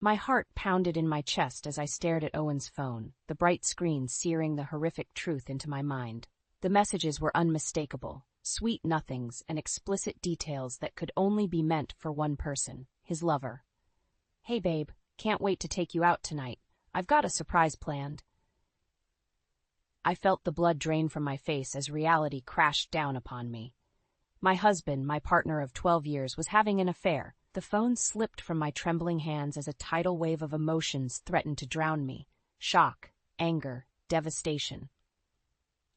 My heart pounded in my chest as I stared at Owen's phone, the bright screen searing the horrific truth into my mind. The messages were unmistakable, sweet nothings and explicit details that could only be meant for one person, his lover. "Hey babe, can't wait to take you out tonight. I've got a surprise planned." I felt the blood drain from my face as reality crashed down upon me. My husband, my partner of 12 years, was having an affair. The phone slipped from my trembling hands as a tidal wave of emotions threatened to drown me. Shock, anger, devastation.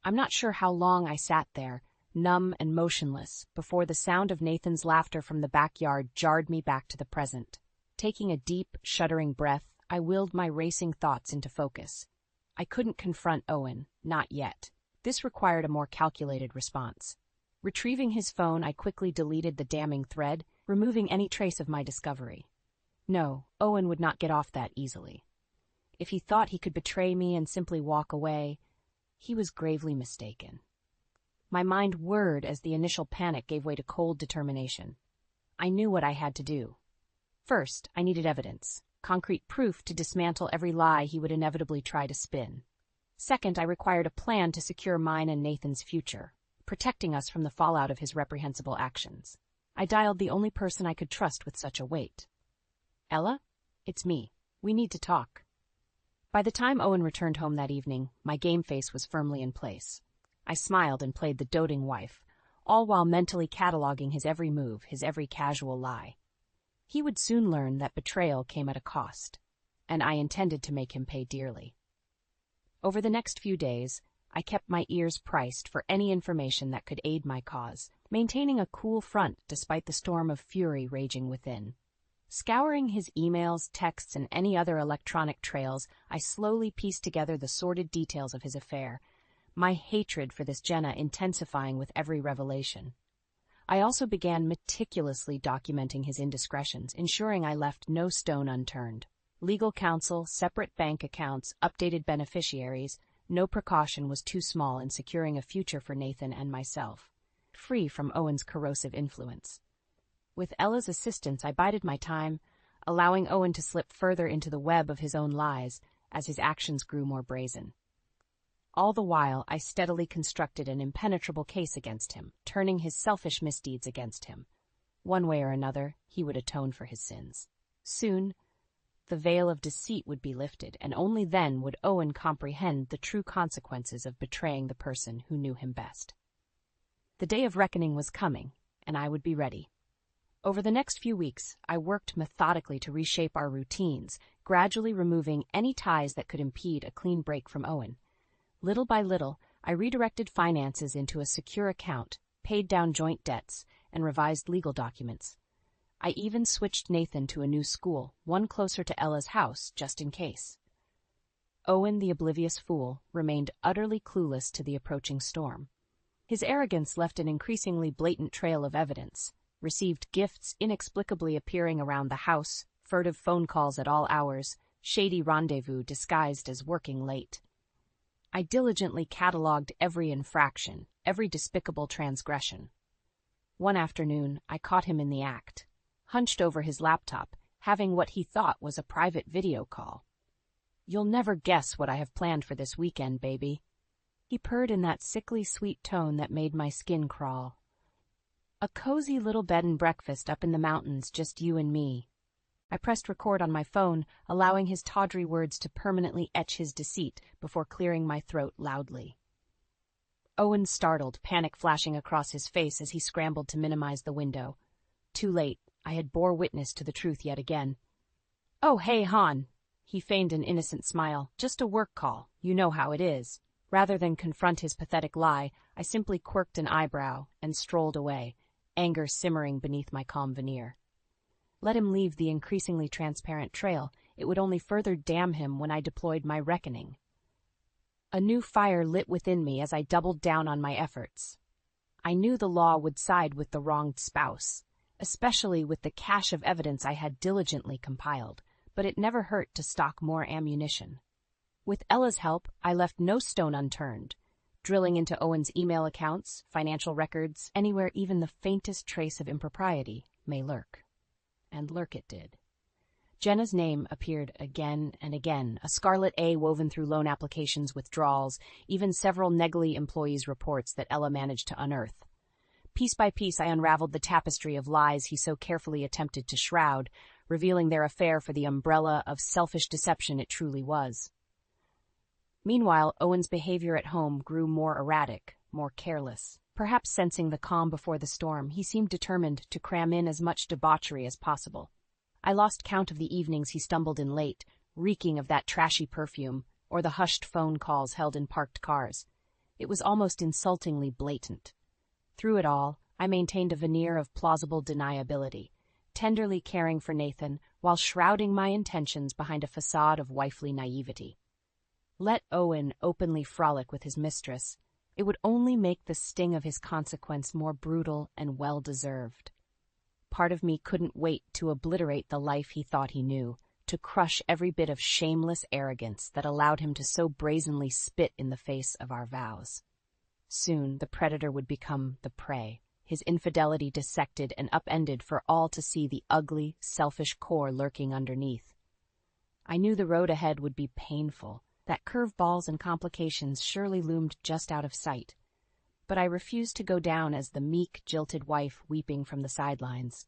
I'm not sure how long I sat there, numb and motionless, before the sound of Nathan's laughter from the backyard jarred me back to the present. Taking a deep, shuddering breath, I willed my racing thoughts into focus. I couldn't confront Owen, not yet. This required a more calculated response. Retrieving his phone, I quickly deleted the damning thread, removing any trace of my discovery. No, Owen would not get off that easily. If he thought he could betray me and simply walk away, he was gravely mistaken. My mind whirred as the initial panic gave way to cold determination. I knew what I had to do. First, I needed evidence, concrete proof to dismantle every lie he would inevitably try to spin. Second, I required a plan to secure mine and Nathan's future, protecting us from the fallout of his reprehensible actions. I dialed the only person I could trust with such a weight. "Ella? It's me. We need to talk." By the time Owen returned home that evening, my game face was firmly in place. I smiled and played the doting wife, all while mentally cataloging his every move, his every casual lie. He would soon learn that betrayal came at a cost, and I intended to make him pay dearly. Over the next few days, I kept my ears priced for any information that could aid my cause, maintaining a cool front despite the storm of fury raging within. Scouring his emails, texts, and any other electronic trails, I slowly pieced together the sordid details of his affair, my hatred for this Jenna intensifying with every revelation. I also began meticulously documenting his indiscretions, ensuring I left no stone unturned. Legal counsel, separate bank accounts, updated beneficiaries, no precaution was too small in securing a future for Nathan and myself, free from Owen's corrosive influence. With Ella's assistance, I bided my time, allowing Owen to slip further into the web of his own lies as his actions grew more brazen. All the while, I steadily constructed an impenetrable case against him, turning his selfish misdeeds against him. One way or another, he would atone for his sins. Soon, the veil of deceit would be lifted, and only then would Owen comprehend the true consequences of betraying the person who knew him best. The day of reckoning was coming, and I would be ready. Over the next few weeks, I worked methodically to reshape our routines, gradually removing any ties that could impede a clean break from Owen. Little by little, I redirected finances into a secure account, paid down joint debts, and revised legal documents. I even switched Nathan to a new school, one closer to Ella's house, just in case. Owen, the oblivious fool, remained utterly clueless to the approaching storm. His arrogance left an increasingly blatant trail of evidence, received gifts inexplicably appearing around the house, furtive phone calls at all hours, shady rendezvous disguised as working late. I diligently catalogued every infraction, every despicable transgression. One afternoon, I caught him in the act, hunched over his laptop, having what he thought was a private video call. "You'll never guess what I have planned for this weekend, baby." He purred in that sickly sweet tone that made my skin crawl. "A cozy little bed and breakfast up in the mountains, just you and me." I pressed record on my phone, allowing his tawdry words to permanently etch his deceit before clearing my throat loudly. Owen startled, panic flashing across his face as he scrambled to minimize the window. Too late, I had bore witness to the truth yet again. "Oh, hey, hon." He feigned an innocent smile. "Just a work call. You know how it is." Rather than confront his pathetic lie, I simply quirked an eyebrow and strolled away, anger simmering beneath my calm veneer. Let him leave the increasingly transparent trail. It would only further damn him when I deployed my reckoning. A new fire lit within me as I doubled down on my efforts. I knew the law would side with the wronged spouse, especially with the cache of evidence I had diligently compiled, but it never hurt to stock more ammunition. With Ella's help, I left no stone unturned, drilling into Owen's email accounts, financial records, anywhere even the faintest trace of impropriety may lurk. And lurk it did. Jenna's name appeared again and again, a scarlet A woven through loan applications, withdrawals, even several Negley employees' reports that Ella managed to unearth. Piece by piece, I unraveled the tapestry of lies he so carefully attempted to shroud, revealing their affair for the umbrella of selfish deception it truly was. Meanwhile, Owen's behavior at home grew more erratic, more careless. Perhaps sensing the calm before the storm, he seemed determined to cram in as much debauchery as possible. I lost count of the evenings he stumbled in late, reeking of that trashy perfume, or the hushed phone calls held in parked cars. It was almost insultingly blatant. Through it all, I maintained a veneer of plausible deniability, tenderly caring for Nathan while shrouding my intentions behind a facade of wifely naivety. Let Owen openly frolic with his mistress. It would only make the sting of his consequence more brutal and well-deserved. Part of me couldn't wait to obliterate the life he thought he knew, to crush every bit of shameless arrogance that allowed him to so brazenly spit in the face of our vows. Soon the predator would become the prey, his infidelity dissected and upended for all to see the ugly, selfish core lurking underneath. I knew the road ahead would be painful, that curveballs and complications surely loomed just out of sight. But I refused to go down as the meek, jilted wife weeping from the sidelines.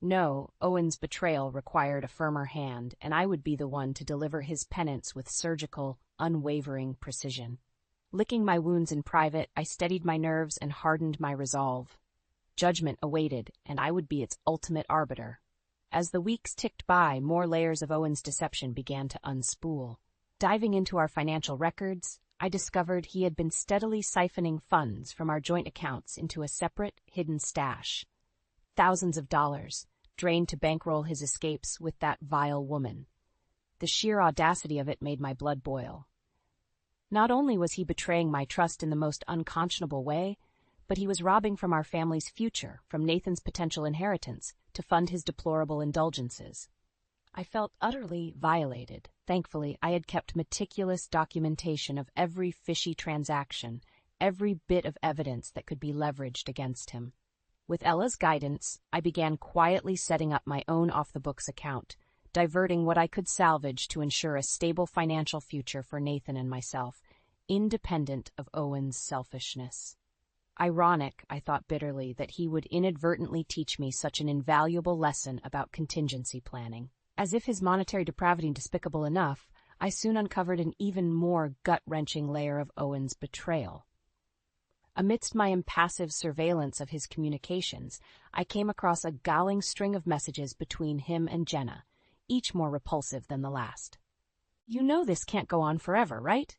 No, Owen's betrayal required a firmer hand, and I would be the one to deliver his penance with surgical, unwavering precision. Licking my wounds in private, I steadied my nerves and hardened my resolve. Judgment awaited, and I would be its ultimate arbiter. As the weeks ticked by, more layers of Owen's deception began to unspool. Diving into our financial records, I discovered he had been steadily siphoning funds from our joint accounts into a separate, hidden stash. Thousands of dollars, drained to bankroll his escapes with that vile woman. The sheer audacity of it made my blood boil. Not only was he betraying my trust in the most unconscionable way, but he was robbing from our family's future, from Nathan's potential inheritance, to fund his deplorable indulgences. I felt utterly violated. Thankfully, I had kept meticulous documentation of every fishy transaction, every bit of evidence that could be leveraged against him. With Ella's guidance, I began quietly setting up my own off-the-books account, diverting what I could salvage to ensure a stable financial future for Nathan and myself, independent of Owen's selfishness. Ironic, I thought bitterly, that he would inadvertently teach me such an invaluable lesson about contingency planning. As if his monetary depravity despicable enough, I soon uncovered an even more gut-wrenching layer of Owen's betrayal. Amidst my impassive surveillance of his communications, I came across a galling string of messages between him and Jenna, each more repulsive than the last. "You know this can't go on forever, right?"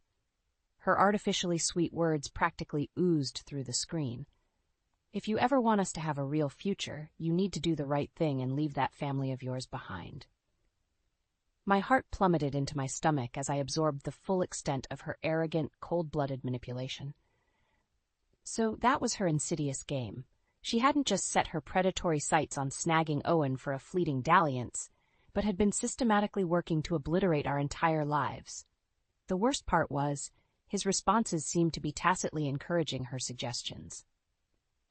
Her artificially sweet words practically oozed through the screen. "If you ever want us to have a real future, you need to do the right thing and leave that family of yours behind." My heart plummeted into my stomach as I absorbed the full extent of her arrogant, cold-blooded manipulation. So that was her insidious game. She hadn't just set her predatory sights on snagging Owen for a fleeting dalliance, but had been systematically working to obliterate our entire lives. The worst part was, his responses seemed to be tacitly encouraging her suggestions.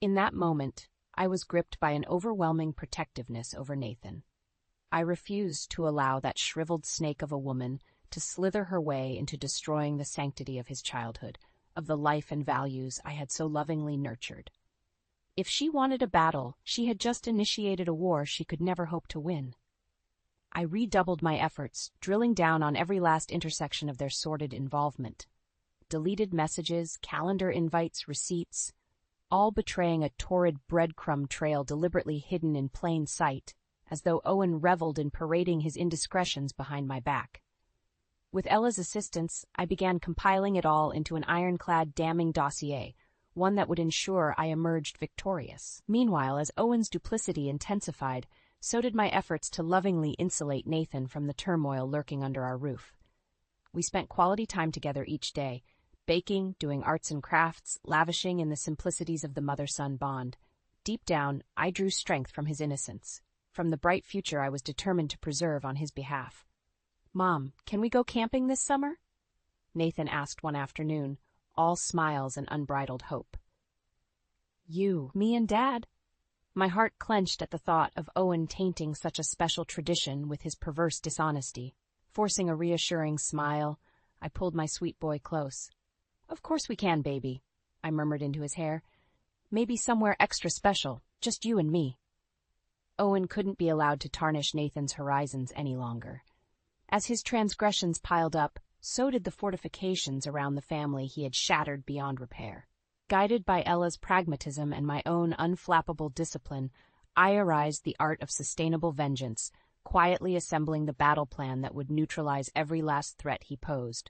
In that moment, I was gripped by an overwhelming protectiveness over Nathan. I refused to allow that shriveled snake of a woman to slither her way into destroying the sanctity of his childhood, of the life and values I had so lovingly nurtured. If she wanted a battle, she had just initiated a war she could never hope to win. I redoubled my efforts, drilling down on every last intersection of their sordid involvement. Deleted messages, calendar invites, receipts, all betraying a torrid breadcrumb trail deliberately hidden in plain sight, as though Owen reveled in parading his indiscretions behind my back. With Ella's assistance, I began compiling it all into an ironclad damning dossier, one that would ensure I emerged victorious. Meanwhile, as Owen's duplicity intensified, so did my efforts to lovingly insulate Nathan from the turmoil lurking under our roof. We spent quality time together each day, baking, doing arts and crafts, lavishing in the simplicities of the mother-son bond. Deep down, I drew strength from his innocence, from the bright future I was determined to preserve on his behalf. "Mom, can we go camping this summer?" Nathan asked one afternoon, all smiles and unbridled hope. "You, me and Dad?" My heart clenched at the thought of Owen tainting such a special tradition with his perverse dishonesty. Forcing a reassuring smile, I pulled my sweet boy close. "Of course we can, baby," I murmured into his hair. "Maybe somewhere extra special, just you and me." Owen couldn't be allowed to tarnish Nathan's horizons any longer. As his transgressions piled up, so did the fortifications around the family he had shattered beyond repair. Guided by Ella's pragmatism and my own unflappable discipline, I arised the art of sustainable vengeance, quietly assembling the battle plan that would neutralize every last threat he posed.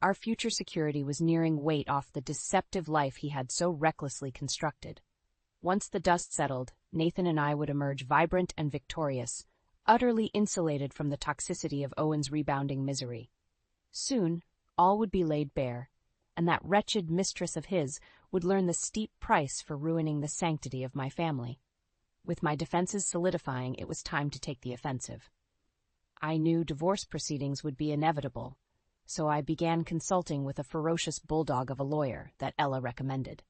Our future security was nearing weight off the deceptive life he had so recklessly constructed. Once the dust settled, Nathan and I would emerge vibrant and victorious, utterly insulated from the toxicity of Owen's rebounding misery. Soon, all would be laid bare, and that wretched mistress of his would learn the steep price for ruining the sanctity of my family. With my defenses solidifying, it was time to take the offensive. I knew divorce proceedings would be inevitable, so I began consulting with a ferocious bulldog of a lawyer that Ella recommended.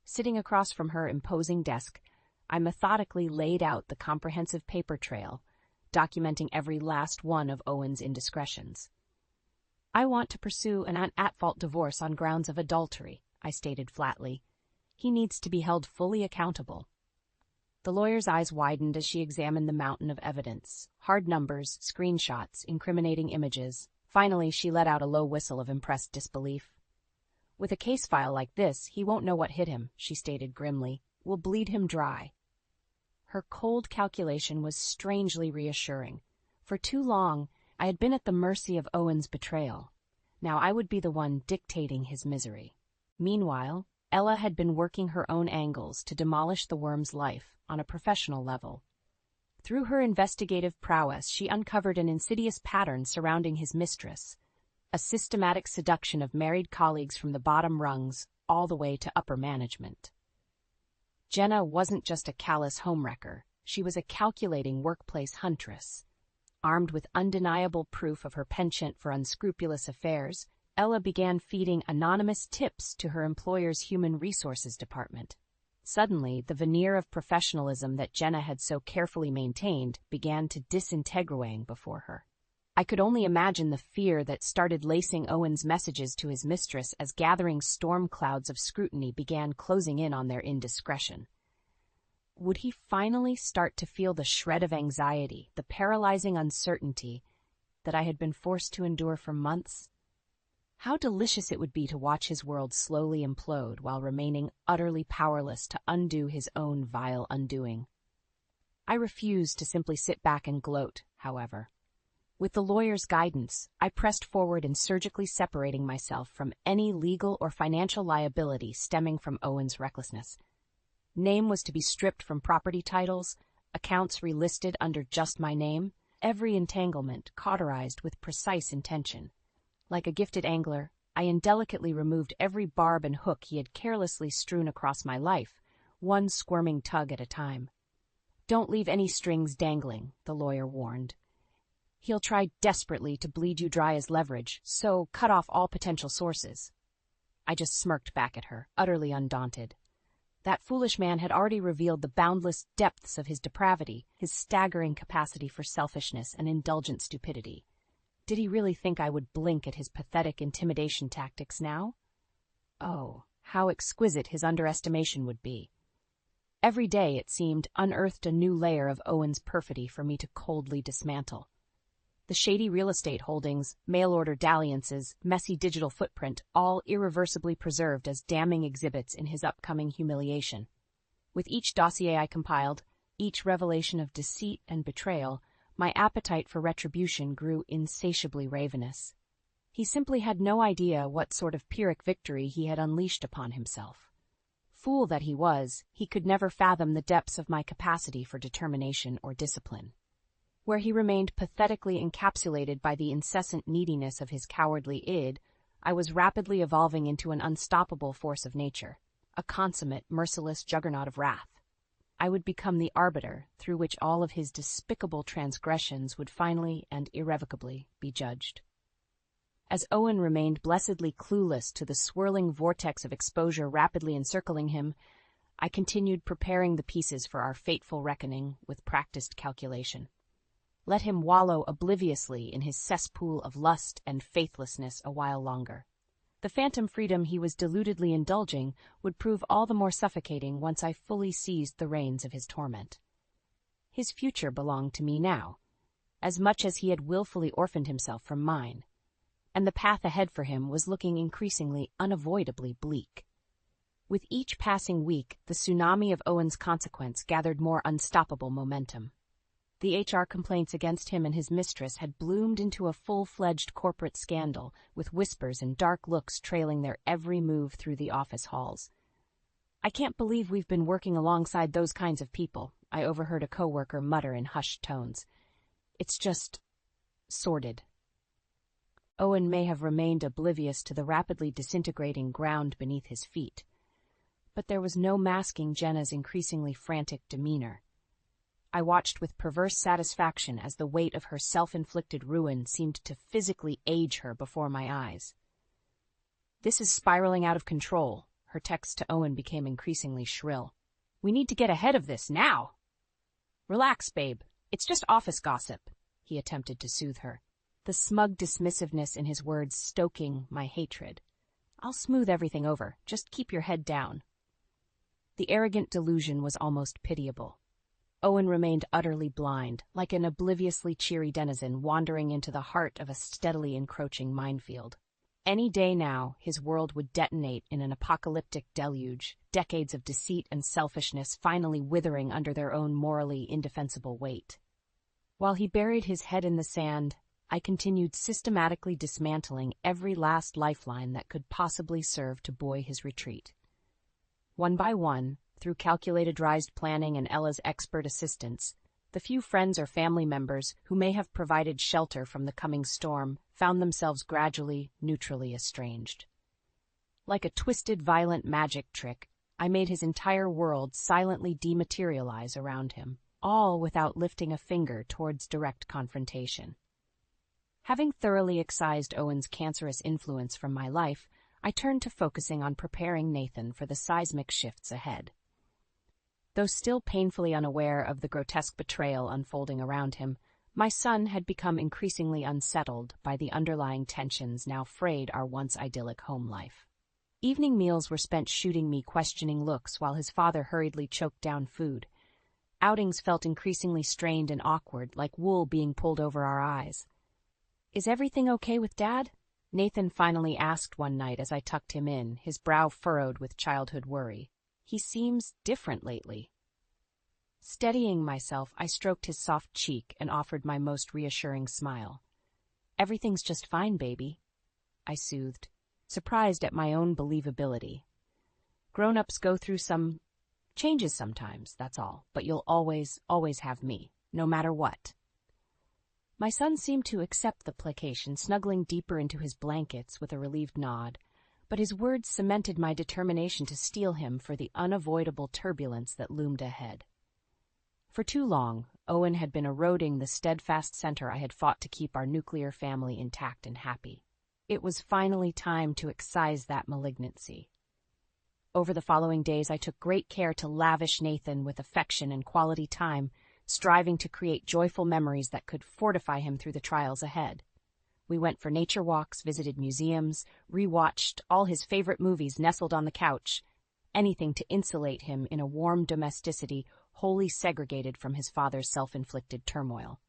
Sitting across from her imposing desk, I methodically laid out the comprehensive paper trail, documenting every last one of Owen's indiscretions. "I want to pursue an at-fault divorce on grounds of adultery," I stated flatly. "He needs to be held fully accountable." The lawyer's eyes widened as she examined the mountain of evidence, hard numbers, screenshots, incriminating images. Finally, she let out a low whistle of impressed disbelief. "With a case file like this, he won't know what hit him," she stated grimly. "We'll bleed him dry." Her cold calculation was strangely reassuring. For too long, I had been at the mercy of Owen's betrayal. Now I would be the one dictating his misery. Meanwhile, Ella had been working her own angles to demolish the worm's life on a professional level. Through her investigative prowess, she uncovered an insidious pattern surrounding his mistress, a systematic seduction of married colleagues from the bottom rungs all the way to upper management. Jenna wasn't just a callous homewrecker, she was a calculating workplace huntress. Armed with undeniable proof of her penchant for unscrupulous affairs, Ella began feeding anonymous tips to her employer's human resources department. Suddenly, the veneer of professionalism that Jenna had so carefully maintained began to disintegrate before her. I could only imagine the fear that started lacing Owen's messages to his mistress as gathering storm clouds of scrutiny began closing in on their indiscretion. Would he finally start to feel the shred of anxiety, the paralyzing uncertainty that I had been forced to endure for months? How delicious it would be to watch his world slowly implode while remaining utterly powerless to undo his own vile undoing. I refused to simply sit back and gloat, however. With the lawyer's guidance, I pressed forward in surgically separating myself from any legal or financial liability stemming from Owen's recklessness. Name was to be stripped from property titles, accounts relisted under just my name, every entanglement cauterized with precise intention. Like a gifted angler, I indelicately removed every barb and hook he had carelessly strewn across my life, one squirming tug at a time. "Don't leave any strings dangling," the lawyer warned. "He'll try desperately to bleed you dry as leverage, so cut off all potential sources." I just smirked back at her, utterly undaunted. That foolish man had already revealed the boundless depths of his depravity, his staggering capacity for selfishness and indulgent stupidity. Did he really think I would blink at his pathetic intimidation tactics now? Oh, how exquisite his underestimation would be. Every day, it seemed, unearthed a new layer of Owen's perfidy for me to coldly dismantle. The shady real estate holdings, mail-order dalliances, messy digital footprint, all irreversibly preserved as damning exhibits in his upcoming humiliation. With each dossier I compiled, each revelation of deceit and betrayal, my appetite for retribution grew insatiably ravenous. He simply had no idea what sort of Pyrrhic victory he had unleashed upon himself. Fool that he was, he could never fathom the depths of my capacity for determination or discipline. Where he remained pathetically encapsulated by the incessant neediness of his cowardly id, I was rapidly evolving into an unstoppable force of nature, a consummate, merciless juggernaut of wrath. I would become the arbiter through which all of his despicable transgressions would finally and irrevocably be judged. As Owen remained blessedly clueless to the swirling vortex of exposure rapidly encircling him, I continued preparing the pieces for our fateful reckoning with practiced calculation. Let him wallow obliviously in his cesspool of lust and faithlessness a while longer. The phantom freedom he was deludedly indulging would prove all the more suffocating once I fully seized the reins of his torment. His future belonged to me now, as much as he had willfully orphaned himself from mine, and the path ahead for him was looking increasingly unavoidably bleak. With each passing week, the tsunami of Owen's consequence gathered more unstoppable momentum. The HR complaints against him and his mistress had bloomed into a full-fledged corporate scandal, with whispers and dark looks trailing their every move through the office halls. "I can't believe we've been working alongside those kinds of people," I overheard a coworker mutter in hushed tones. "It's just sordid." Owen may have remained oblivious to the rapidly disintegrating ground beneath his feet, but there was no masking Jenna's increasingly frantic demeanor. I watched with perverse satisfaction as the weight of her self-inflicted ruin seemed to physically age her before my eyes. "This is spiraling out of control," her text to Owen became increasingly shrill. "We need to get ahead of this now." "Relax, babe. It's just office gossip," he attempted to soothe her, the smug dismissiveness in his words stoking my hatred. "I'll smooth everything over. Just keep your head down." The arrogant delusion was almost pitiable. Owen remained utterly blind, like an obliviously cheery denizen wandering into the heart of a steadily encroaching minefield. Any day now, his world would detonate in an apocalyptic deluge, decades of deceit and selfishness finally withering under their own morally indefensible weight. While he buried his head in the sand, I continued systematically dismantling every last lifeline that could possibly serve to buoy his retreat. One by one, through calculated-rized planning and Ella's expert assistance, the few friends or family members who may have provided shelter from the coming storm found themselves gradually, neutrally estranged. Like a twisted, violent magic trick, I made his entire world silently dematerialize around him, all without lifting a finger towards direct confrontation. Having thoroughly excised Owen's cancerous influence from my life, I turned to focusing on preparing Nathan for the seismic shifts ahead. Though still painfully unaware of the grotesque betrayal unfolding around him, my son had become increasingly unsettled by the underlying tensions now frayed our once idyllic home life. Evening meals were spent shooting me questioning looks while his father hurriedly choked down food. Outings felt increasingly strained and awkward, like wool being pulled over our eyes. "Is everything okay with Dad?" Nathan finally asked one night as I tucked him in, his brow furrowed with childhood worry. "He seems different lately." Steadying myself, I stroked his soft cheek and offered my most reassuring smile. "Everything's just fine, baby," I soothed, surprised at my own believability. "Grown-ups go through some changes sometimes, that's all, but you'll always have me, no matter what." My son seemed to accept the placation, snuggling deeper into his blankets with a relieved nod, but his words cemented my determination to steel him for the unavoidable turbulence that loomed ahead. For too long, Owen had been eroding the steadfast center I had fought to keep our nuclear family intact and happy. It was finally time to excise that malignancy. Over the following days, I took great care to lavish Nathan with affection and quality time, striving to create joyful memories that could fortify him through the trials ahead. We went for nature walks, visited museums, rewatched all his favorite movies nestled on the couch, anything to insulate him in a warm domesticity wholly segregated from his father's self-inflicted turmoil.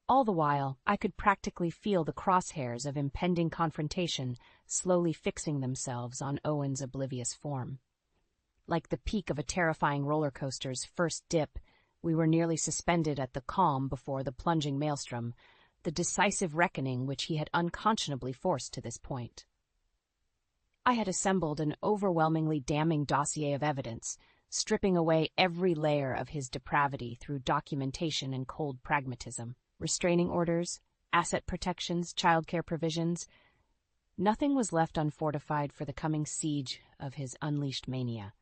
All the while, I could practically feel the crosshairs of impending confrontation slowly fixing themselves on Owen's oblivious form. Like the peak of a terrifying roller coaster's first dip, we were nearly suspended at the calm before the plunging maelstrom, the decisive reckoning which he had unconscionably forced to this point. I had assembled an overwhelmingly damning dossier of evidence, stripping away every layer of his depravity through documentation and cold pragmatism, restraining orders, asset protections, childcare provisions. Nothing was left unfortified for the coming siege of his unleashed mania.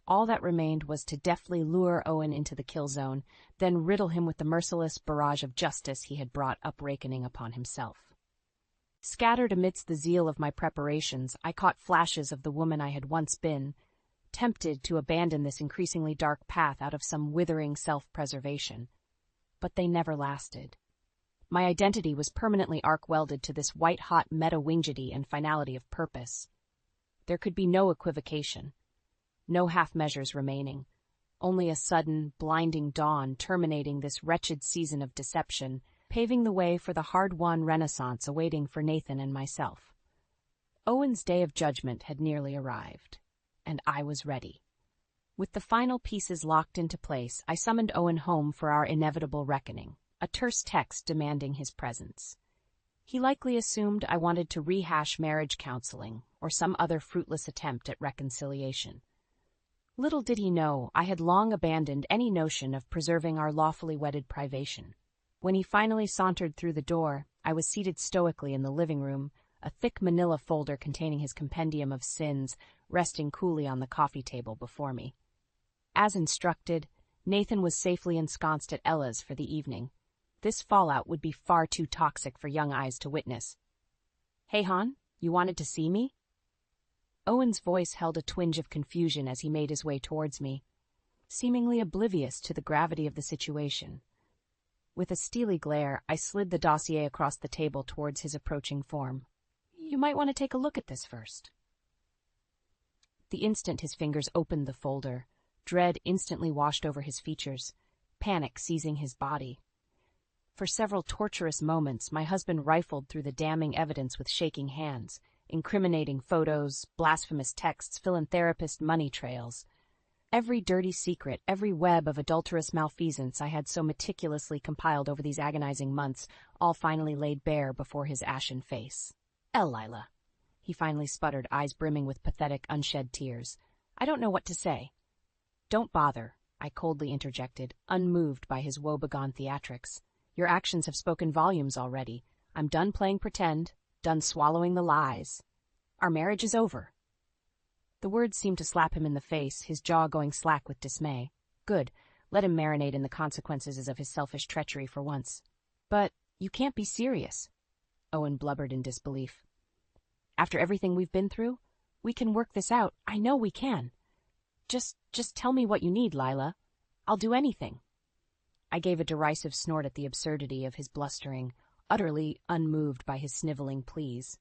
All that remained was to deftly lure Owen into the kill zone, then riddle him with the merciless barrage of justice he had brought up-rakening upon himself. Scattered amidst the zeal of my preparations, I caught flashes of the woman I had once been, tempted to abandon this increasingly dark path out of some withering self-preservation. But they never lasted. My identity was permanently arc-welded to this white-hot meta-wingedity and finality of purpose. There could be no equivocation, no half-measures remaining, only a sudden, blinding dawn terminating this wretched season of deception, paving the way for the hard-won renaissance awaiting for Nathan and myself. Owen's day of judgment had nearly arrived, and I was ready. With the final pieces locked into place, I summoned Owen home for our inevitable reckoning, a terse text demanding his presence. He likely assumed I wanted to rehash marriage counseling or some other fruitless attempt at reconciliation. Little did he know I had long abandoned any notion of preserving our lawfully wedded privation. When he finally sauntered through the door, I was seated stoically in the living room, a thick manila folder containing his compendium of sins resting coolly on the coffee table before me. As instructed, Nathan was safely ensconced at Ella's for the evening. This fallout would be far too toxic for young eyes to witness. "Hey, Hon, you wanted to see me?" Owen's voice held a twinge of confusion as he made his way towards me, seemingly oblivious to the gravity of the situation. With a steely glare, I slid the dossier across the table towards his approaching form. "You might want to take a look at this first." The instant his fingers opened the folder, dread instantly washed over his features, panic seizing his body. For several torturous moments, my husband rifled through the damning evidence with shaking hands, incriminating photos, blasphemous texts, philanthropist money trails. Every dirty secret, every web of adulterous malfeasance I had so meticulously compiled over these agonizing months, all finally laid bare before his ashen face. "Lila," he finally sputtered, eyes brimming with pathetic, unshed tears. "I don't know what to say." "Don't bother," I coldly interjected, unmoved by his woebegone theatrics. "Your actions have spoken volumes already. I'm done playing pretend, done swallowing the lies. Our marriage is over." The words seemed to slap him in the face, his jaw going slack with dismay. Good, let him marinate in the consequences of his selfish treachery for once. "But you can't be serious," Owen blubbered in disbelief. "After everything we've been through, we can work this out. I know we can. Just tell me what you need, Lila. I'll do anything." I gave a derisive snort at the absurdity of his blustering, utterly unmoved by his sniveling pleas.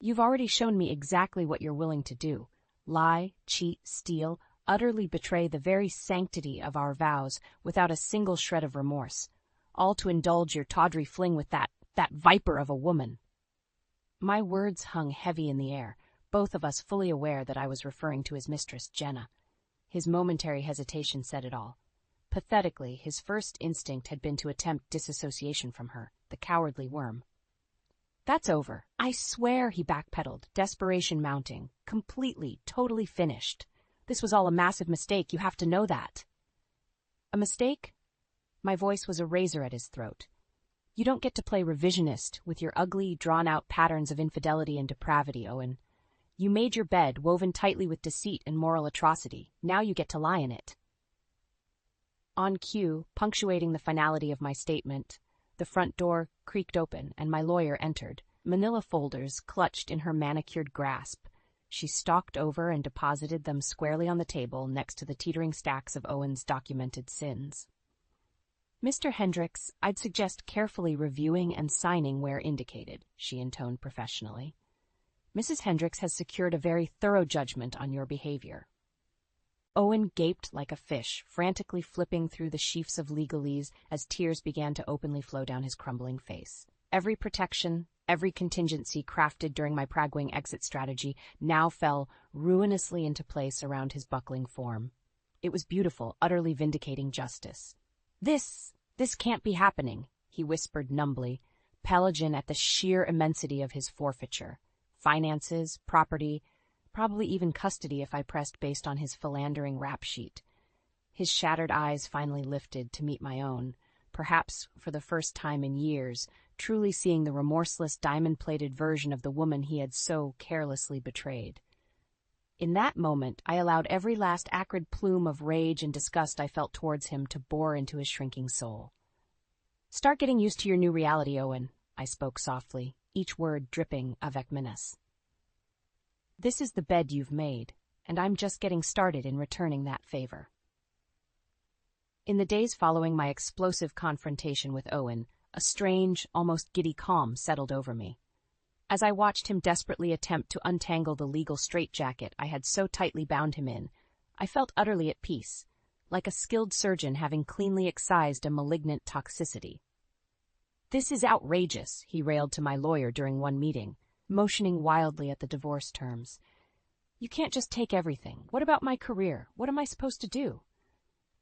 "You've already shown me exactly what you're willing to do. Lie, cheat, steal, utterly betray the very sanctity of our vows without a single shred of remorse, all to indulge your tawdry fling with that viper of a woman." My words hung heavy in the air, both of us fully aware that I was referring to his mistress, Jenna. His momentary hesitation said it all. Pathetically, his first instinct had been to attempt disassociation from her, the cowardly worm. "That's over. I swear," he backpedaled, desperation mounting. "Completely, totally finished. This was all a massive mistake. You have to know that." "A mistake?" My voice was a razor at his throat. "You don't get to play revisionist with your ugly, drawn-out patterns of infidelity and depravity, Owen. You made your bed, woven tightly with deceit and moral atrocity. Now you get to lie in it." On cue, punctuating the finality of my statement, the front door creaked open and my lawyer entered, manila folders clutched in her manicured grasp. She stalked over and deposited them squarely on the table next to the teetering stacks of Owen's documented sins. "Mr. Hendricks, I'd suggest carefully reviewing and signing where indicated," she intoned professionally. "Mrs. Hendricks has secured a very thorough judgment on your behavior." Owen gaped like a fish, frantically flipping through the sheafs of legalese as tears began to openly flow down his crumbling face. Every protection, every contingency crafted during my Praguing exit strategy now fell ruinously into place around his buckling form. It was beautiful, utterly vindicating justice. This can't be happening," he whispered numbly, Pelagian at the sheer immensity of his forfeiture. Finances, property, probably even custody if I pressed based on his philandering rap sheet. His shattered eyes finally lifted to meet my own, perhaps for the first time in years, truly seeing the remorseless diamond-plated version of the woman he had so carelessly betrayed. In that moment, I allowed every last acrid plume of rage and disgust I felt towards him to bore into his shrinking soul. "Start getting used to your new reality, Owen," I spoke softly, each word dripping avec menace. "This is the bed you've made. and I'm just getting started in returning that favor. In the days following my explosive confrontation with Owen, a strange, almost giddy calm settled over me. As I watched him desperately attempt to untangle the legal straitjacket I had so tightly bound him in, I felt utterly at peace, like a skilled surgeon having cleanly excised a malignant toxicity. "This is outrageous," he railed to my lawyer during one meeting, motioning wildly at the divorce terms. "You can't just take everything. What about my career? What am I supposed to do?"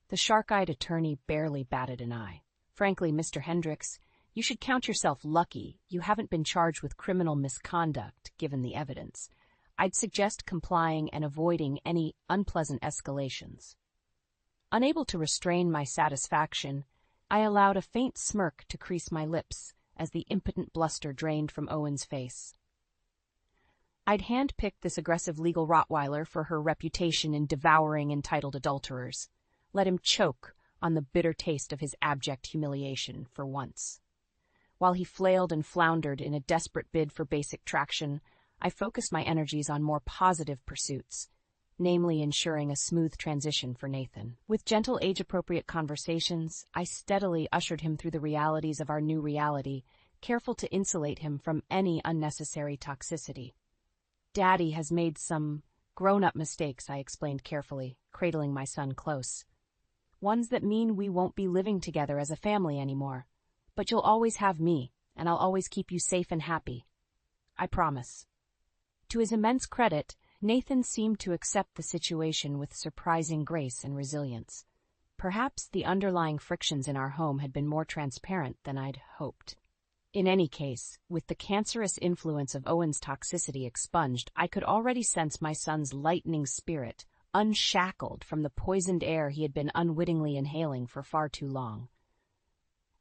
The shark-eyed attorney barely batted an eye. "Frankly, Mr. Hendricks, you should count yourself lucky you haven't been charged with criminal misconduct, given the evidence. I'd suggest complying and avoiding any unpleasant escalations." Unable to restrain my satisfaction, I allowed a faint smirk to crease my lips as the impotent bluster drained from Owen's face. I'd handpicked this aggressive legal Rottweiler for her reputation in devouring entitled adulterers. Let him choke on the bitter taste of his abject humiliation for once. While he flailed and floundered in a desperate bid for basic traction, I focused my energies on more positive pursuits, namely ensuring a smooth transition for Nathan. With gentle, age-appropriate conversations, I steadily ushered him through the realities of our new reality, careful to insulate him from any unnecessary toxicity. "Daddy has made some grown-up mistakes," I explained carefully, cradling my son close. "Ones that mean we won't be living together as a family anymore. But you'll always have me, and I'll always keep you safe and happy. I promise." To his immense credit, Nathan seemed to accept the situation with surprising grace and resilience. Perhaps the underlying frictions in our home had been more transparent than I'd hoped. In any case, with the cancerous influence of Owen's toxicity expunged, I could already sense my son's lightening spirit, unshackled from the poisoned air he had been unwittingly inhaling for far too long.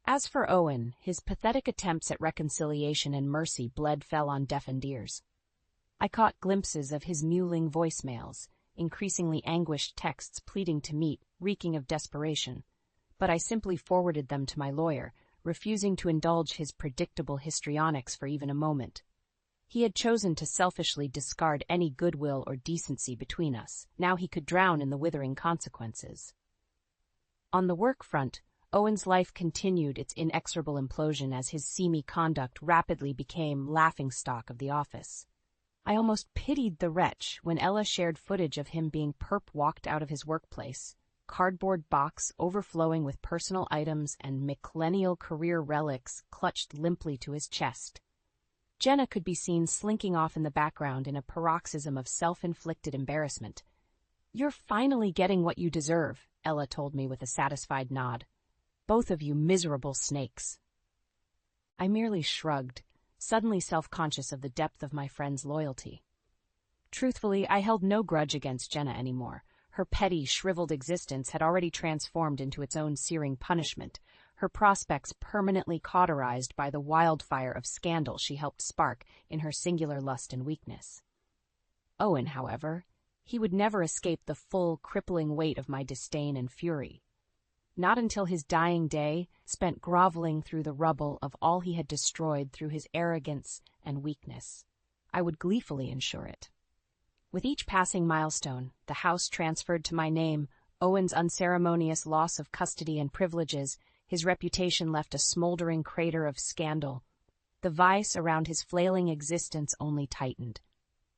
As for Owen, his pathetic attempts at reconciliation and mercy fell on deafened ears. I caught glimpses of his mewling voicemails, increasingly anguished texts pleading to meet, reeking of desperation, but I simply forwarded them to my lawyer, refusing to indulge his predictable histrionics for even a moment. He had chosen to selfishly discard any goodwill or decency between us. Now he could drown in the withering consequences. On the work front, Owen's life continued its inexorable implosion as his seamy conduct rapidly became laughingstock of the office. I almost pitied the wretch when Ella shared footage of him being perp-walked out of his workplace, cardboard box overflowing with personal items and millennial career relics clutched limply to his chest. Jenna could be seen slinking off in the background in a paroxysm of self-inflicted embarrassment. "You're finally getting what you deserve," Ella told me with a satisfied nod. "Both of you miserable snakes." I merely shrugged, suddenly self-conscious of the depth of my friend's loyalty. Truthfully, I held no grudge against Jenna anymore. Her petty, shriveled existence had already transformed into its own searing punishment, her prospects permanently cauterized by the wildfire of scandal she helped spark in her singular lust and weakness. Owen, however, he would never escape the full, crippling weight of my disdain and fury. Not until his dying day, spent groveling through the rubble of all he had destroyed through his arrogance and weakness. I would gleefully ensure it. With each passing milestone, the house transferred to my name, Owen's unceremonious loss of custody and privileges, his reputation left a smoldering crater of scandal. The vice around his flailing existence only tightened.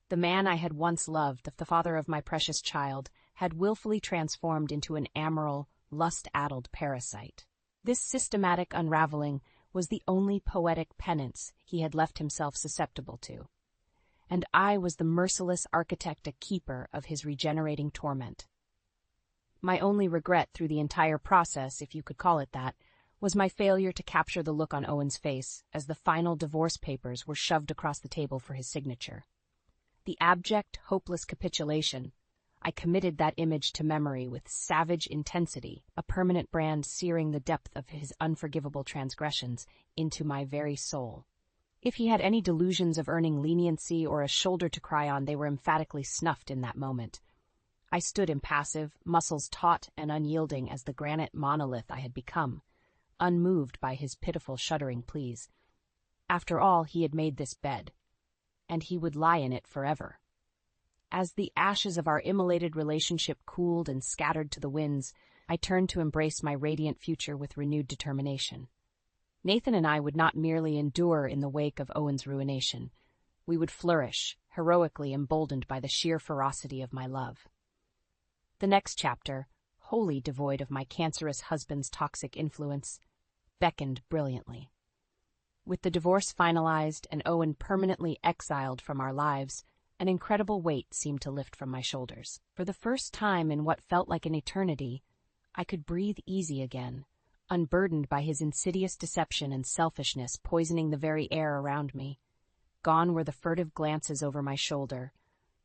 The man I had once loved, the father of my precious child, had willfully transformed into an amoral, lust-addled parasite. This systematic unraveling was the only poetic penance he had left himself susceptible to, and I was the merciless architect and keeper of his regenerating torment. My only regret through the entire process, if you could call it that, was my failure to capture the look on Owen's face as the final divorce papers were shoved across the table for his signature. The abject, hopeless capitulation. I committed that image to memory with savage intensity, a permanent brand searing the depth of his unforgivable transgressions into my very soul. If he had any delusions of earning leniency or a shoulder to cry on, they were emphatically snuffed in that moment. I stood impassive, muscles taut and unyielding as the granite monolith I had become, unmoved by his pitiful, shuddering pleas. After all, he had made this bed, and he would lie in it forever. As the ashes of our immolated relationship cooled and scattered to the winds, I turned to embrace my radiant future with renewed determination. Nathan and I would not merely endure in the wake of Owen's ruination. We would flourish, heroically emboldened by the sheer ferocity of my love. The next chapter, wholly devoid of my cancerous husband's toxic influence, beckoned brilliantly. With the divorce finalized and Owen permanently exiled from our lives, an incredible weight seemed to lift from my shoulders. For the first time in what felt like an eternity, I could breathe easy again, unburdened by his insidious deception and selfishness poisoning the very air around me. Gone were the furtive glances over my shoulder,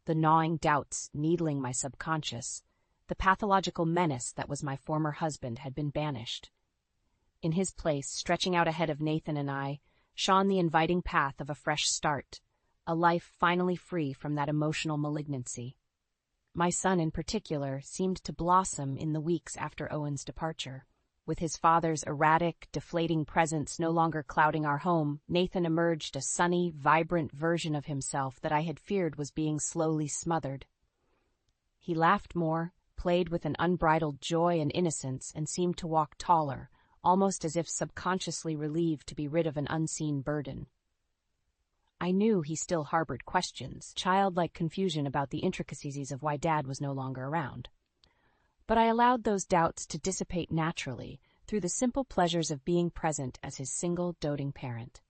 the gnawing doubts needling my subconscious. The pathological menace that was my former husband had been banished. In his place, stretching out ahead of Nathan and I, shone the inviting path of a fresh start, a life finally free from that emotional malignancy. My son, in particular, seemed to blossom in the weeks after Owen's departure. With his father's erratic, deflating presence no longer clouding our home, Nathan emerged a sunny, vibrant version of himself that I had feared was being slowly smothered. He laughed more, played with an unbridled joy and innocence, and seemed to walk taller, almost as if subconsciously relieved to be rid of an unseen burden. I knew he still harbored questions, childlike confusion about the intricacies of why Dad was no longer around. But I allowed those doubts to dissipate naturally through the simple pleasures of being present as his single, doting parent.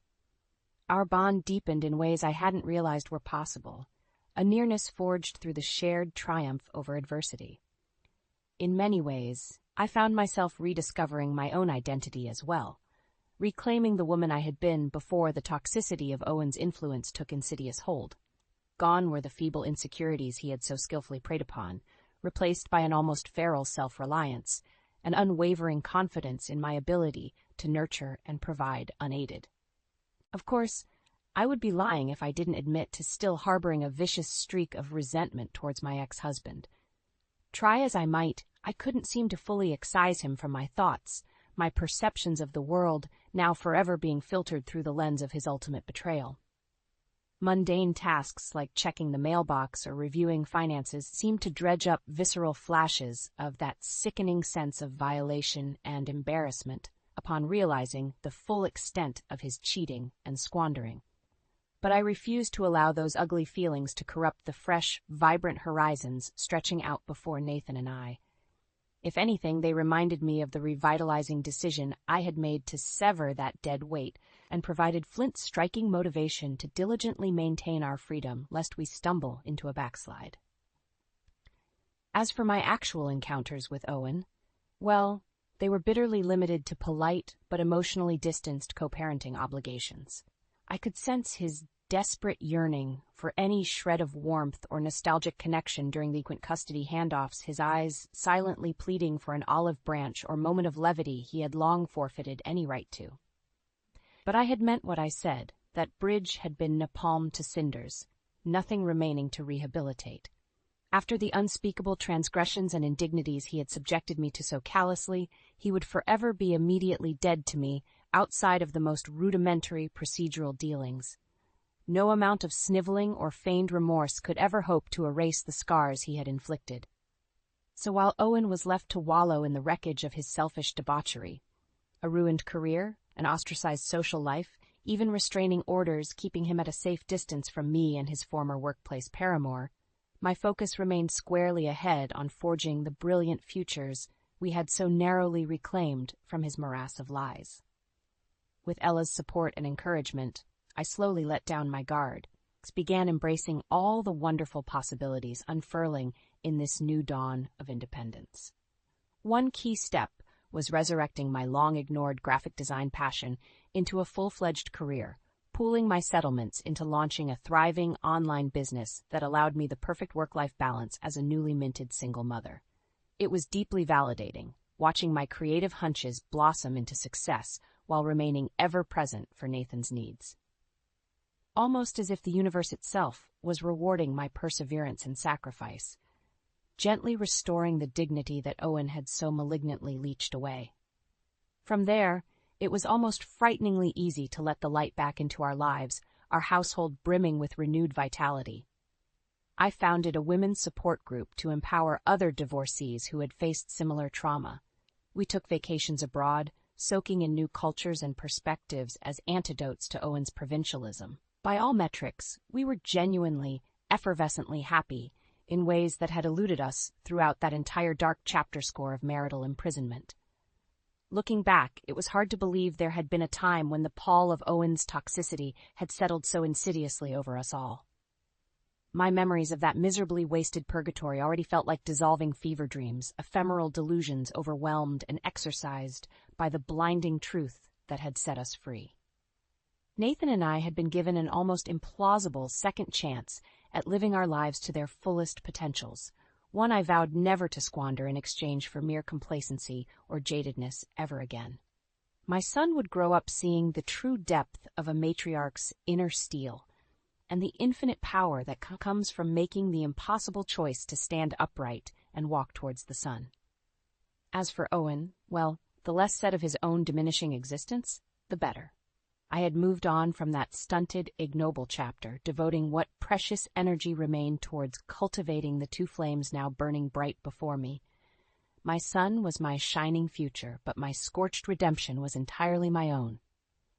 Our bond deepened in ways I hadn't realized were possible, a nearness forged through the shared triumph over adversity. In many ways, I found myself rediscovering my own identity as well, reclaiming the woman I had been before the toxicity of Owen's influence took insidious hold. Gone were the feeble insecurities he had so skillfully preyed upon, replaced by an almost feral self-reliance, an unwavering confidence in my ability to nurture and provide unaided. Of course, I would be lying if I didn't admit to still harboring a vicious streak of resentment towards my ex-husband. Try as I might, I couldn't seem to fully excise him from my thoughts, my perceptions of the world now forever being filtered through the lens of his ultimate betrayal. Mundane tasks like checking the mailbox or reviewing finances seemed to dredge up visceral flashes of that sickening sense of violation and embarrassment upon realizing the full extent of his cheating and squandering. But I refused to allow those ugly feelings to corrupt the fresh, vibrant horizons stretching out before Nathan and I. If anything, they reminded me of the revitalizing decision I had made to sever that dead weight and provided Flint's striking motivation to diligently maintain our freedom lest we stumble into a backslide. As for my actual encounters with Owen, well, they were bitterly limited to polite but emotionally distanced co-parenting obligations. I could sense his desperate yearning for any shred of warmth or nostalgic connection during the frequent custody handoffs, his eyes silently pleading for an olive branch or moment of levity he had long forfeited any right to. But I had meant what I said, that bridge had been napalmed to cinders, nothing remaining to rehabilitate. After the unspeakable transgressions and indignities he had subjected me to so callously, he would forever be immediately dead to me outside of the most rudimentary procedural dealings. No amount of sniveling or feigned remorse could ever hope to erase the scars he had inflicted. So while Owen was left to wallow in the wreckage of his selfish debauchery, a ruined career, an ostracized social life, even restraining orders keeping him at a safe distance from me and his former workplace paramour, my focus remained squarely ahead on forging the brilliant futures we had so narrowly reclaimed from his morass of lies. With Ella's support and encouragement, I slowly let down my guard, began embracing all the wonderful possibilities unfurling in this new dawn of independence. One key step was resurrecting my long-ignored graphic design passion into a full-fledged career, pooling my settlements into launching a thriving online business that allowed me the perfect work-life balance as a newly minted single mother. It was deeply validating, watching my creative hunches blossom into success while remaining ever present for Nathan's needs. Almost as if the universe itself was rewarding my perseverance and sacrifice, gently restoring the dignity that Owen had so malignantly leached away. From there, it was almost frighteningly easy to let the light back into our lives, our household brimming with renewed vitality. I founded a women's support group to empower other divorcees who had faced similar trauma. We took vacations abroad, soaking in new cultures and perspectives as antidotes to Owen's provincialism. By all metrics, we were genuinely, effervescently happy in ways that had eluded us throughout that entire dark chapter score of marital imprisonment. Looking back, it was hard to believe there had been a time when the pall of Owen's toxicity had settled so insidiously over us all. My memories of that miserably wasted purgatory already felt like dissolving fever dreams, ephemeral delusions overwhelmed and exorcised by the blinding truth that had set us free. Nathan and I had been given an almost implausible second chance at living our lives to their fullest potentials, one I vowed never to squander in exchange for mere complacency or jadedness ever again. My son would grow up seeing the true depth of a matriarch's inner steel, and the infinite power that comes from making the impossible choice to stand upright and walk towards the sun. As for Owen, well, the less said of his own diminishing existence, the better. I had moved on from that stunted, ignoble chapter, devoting what precious energy remained towards cultivating the two flames now burning bright before me. My son was my shining future, but my scorched redemption was entirely my own.